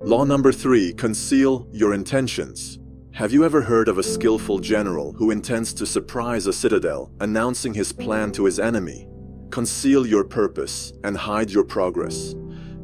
Law number 3, conceal your intentions. Have you ever heard of a skillful general who intends to surprise a citadel, announcing his plan to his enemy? Conceal your purpose and hide your progress.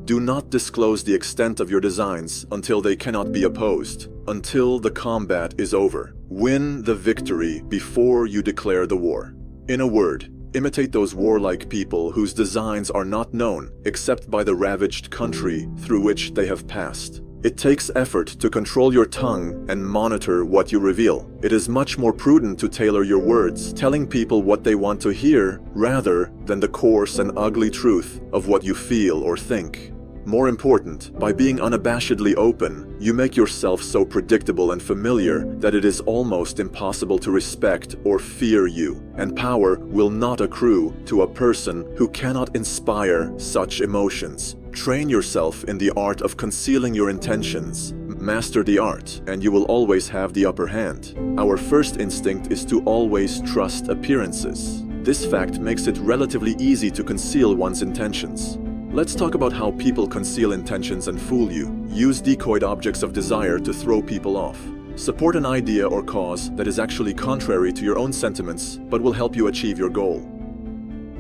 Do not disclose the extent of your designs until they cannot be opposed, until the combat is over. Win the victory before you declare the war. In a word, imitate those warlike people whose designs are not known except by the ravaged country through which they have passed. It takes effort to control your tongue and monitor what you reveal. It is much more prudent to tailor your words, telling people what they want to hear rather than the coarse and ugly truth of what you feel or think. More important, by being unabashedly open, you make yourself so predictable and familiar that it is almost impossible to respect or fear you, and power will not accrue to a person who cannot inspire such emotions. Train yourself in the art of concealing your intentions. Master the art, and you will always have the upper hand. Our first instinct is to always trust appearances. This fact makes it relatively easy to conceal one's intentions. Let's talk about how people conceal intentions and fool you. Use decoyed objects of desire to throw people off. Support an idea or cause that is actually contrary to your own sentiments but will help you achieve your goal.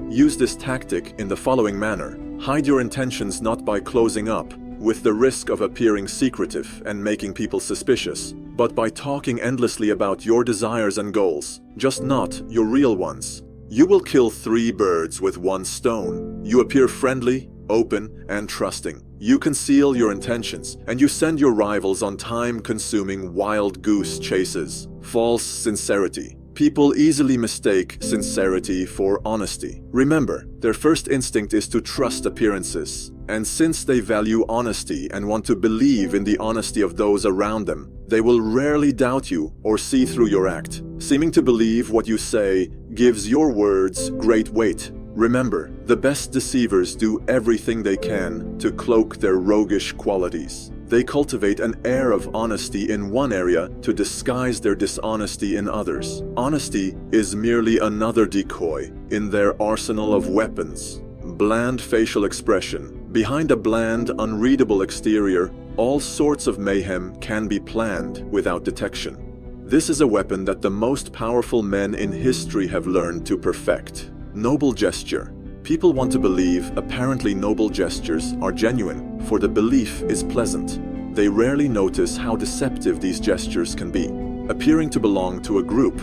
Use this tactic in the following manner. Hide your intentions not by closing up, with the risk of appearing secretive and making people suspicious, but by talking endlessly about your desires and goals, just not your real ones. You will kill 3 birds with 1 stone. You appear friendly, open, and trusting. You conceal your intentions, and you send your rivals on time-consuming wild goose chases. False sincerity. People easily mistake sincerity for honesty. Remember, their first instinct is to trust appearances, and since they value honesty and want to believe in the honesty of those around them, they will rarely doubt you or see through your act. Seeming to believe what you say gives your words great weight. Remember, the best deceivers do everything they can to cloak their roguish qualities. They cultivate an air of honesty in one area to disguise their dishonesty in others. Honesty is merely another decoy in their arsenal of weapons. Bland facial expression. Behind a bland, unreadable exterior, all sorts of mayhem can be planned without detection. This is a weapon that the most powerful men in history have learned to perfect. Noble gesture. People want to believe apparently noble gestures are genuine, for the belief is pleasant. They rarely notice how deceptive these gestures can be. Appearing to belong to a group,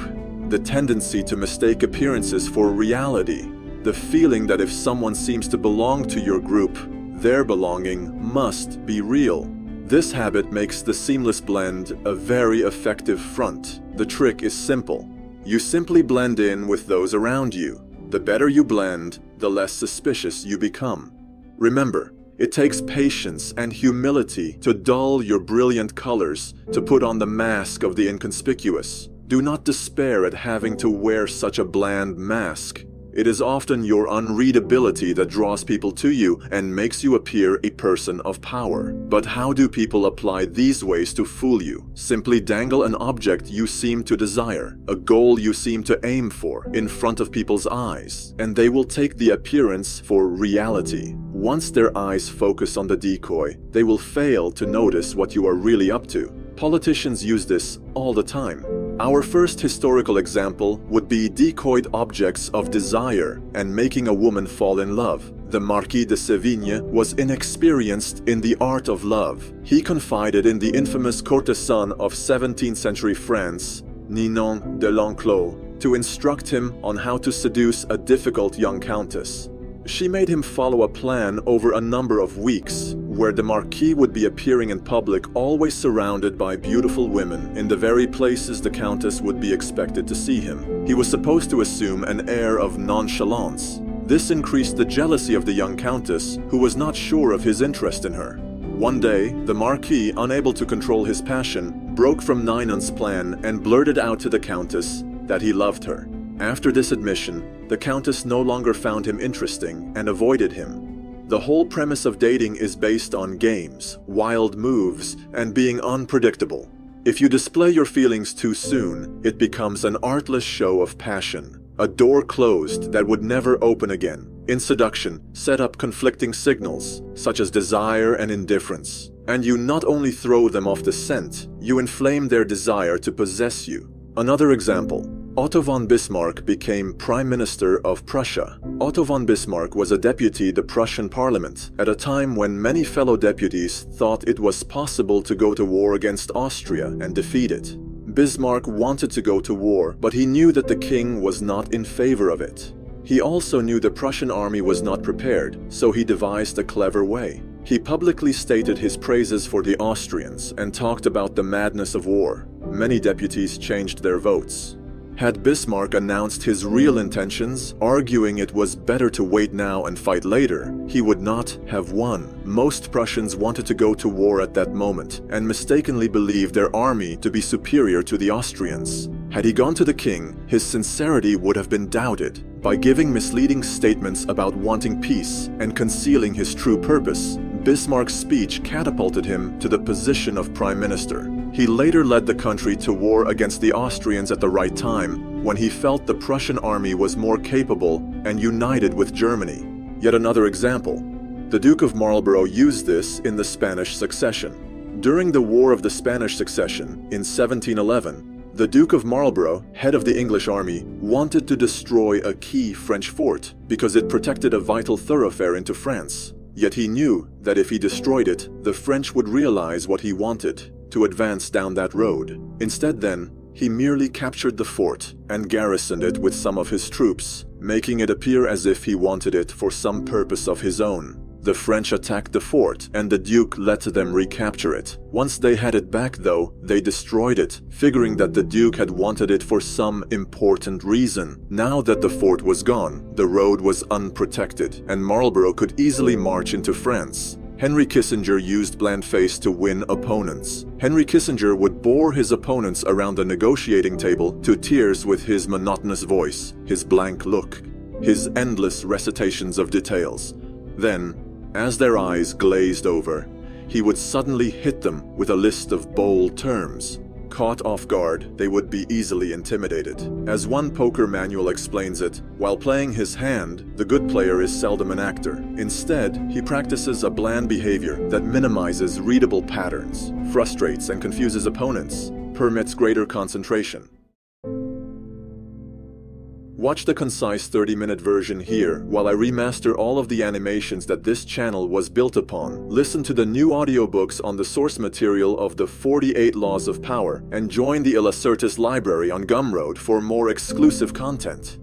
the tendency to mistake appearances for reality, the feeling that if someone seems to belong to your group, their belonging must be real. This habit makes the seamless blend a very effective front. The trick is simple. You simply blend in with those around you. The better you blend, the less suspicious you become. Remember, it takes patience and humility to dull your brilliant colors, to put on the mask of the inconspicuous. Do not despair at having to wear such a bland mask. It is often your unreadability that draws people to you and makes you appear a person of power. But how do people apply these ways to fool you? Simply dangle an object you seem to desire, a goal you seem to aim for, in front of people's eyes, and they will take the appearance for reality. Once their eyes focus on the decoy, they will fail to notice what you are really up to. Politicians use this all the time. Our first historical example would be decoyed objects of desire and making a woman fall in love. The Marquis de Sévigné was inexperienced in the art of love. He confided in the infamous courtesan of 17th century France, Ninon de L'Enclos, to instruct him on how to seduce a difficult young countess. She made him follow a plan over a number of weeks, where the Marquis would be appearing in public always surrounded by beautiful women in the very places the Countess would be expected to see him. He was supposed to assume an air of nonchalance. This increased the jealousy of the young Countess, who was not sure of his interest in her. One day, the Marquis, unable to control his passion, broke from Ninon's plan and blurted out to the Countess that he loved her. After this admission, the Countess no longer found him interesting and avoided him. The whole premise of dating is based on games, wild moves, and being unpredictable. If you display your feelings too soon, it becomes an artless show of passion, a door closed that would never open again. In seduction, set up conflicting signals, such as desire and indifference. And you not only throw them off the scent, you inflame their desire to possess you. Another example. Otto von Bismarck became Prime Minister of Prussia. Otto von Bismarck was a deputy the Prussian parliament at a time when many fellow deputies thought it was possible to go to war against Austria and defeat it. Bismarck wanted to go to war, but he knew that the king was not in favor of it. He also knew the Prussian army was not prepared, so he devised a clever way. He publicly stated his praises for the Austrians and talked about the madness of war. Many deputies changed their votes. Had Bismarck announced his real intentions, arguing it was better to wait now and fight later, he would not have won. Most Prussians wanted to go to war at that moment and mistakenly believed their army to be superior to the Austrians. Had he gone to the king, his sincerity would have been doubted. By giving misleading statements about wanting peace and concealing his true purpose, Bismarck's speech catapulted him to the position of prime minister. He later led the country to war against the Austrians at the right time, when he felt the Prussian army was more capable and united with Germany. Yet another example. The Duke of Marlborough used this in the Spanish succession. During the War of the Spanish Succession in 1711, the Duke of Marlborough, head of the English army, wanted to destroy a key French fort because it protected a vital thoroughfare into France. Yet he knew that if he destroyed it, the French would realize what he wanted, to advance down that road. Instead then, he merely captured the fort and garrisoned it with some of his troops, making it appear as if he wanted it for some purpose of his own. The French attacked the fort, and the Duke let them recapture it. Once they had it back, though, they destroyed it, figuring that the Duke had wanted it for some important reason. Now that the fort was gone, the road was unprotected, and Marlborough could easily march into France. Henry Kissinger used bland-face to win opponents. Henry Kissinger would bore his opponents around the negotiating table to tears with his monotonous voice, his blank look, his endless recitations of details. Then, as their eyes glazed over, he would suddenly hit them with a list of bold terms. Caught off guard, they would be easily intimidated. As one poker manual explains it, while playing his hand, the good player is seldom an actor. Instead, he practices a bland behavior that minimizes readable patterns, frustrates and confuses opponents, permits greater concentration. Watch the concise 30-minute version here while I remaster all of the animations that this channel was built upon. Listen to the new audiobooks on the source material of the 48 Laws of Power and join the Ilacertis library on Gumroad for more exclusive content.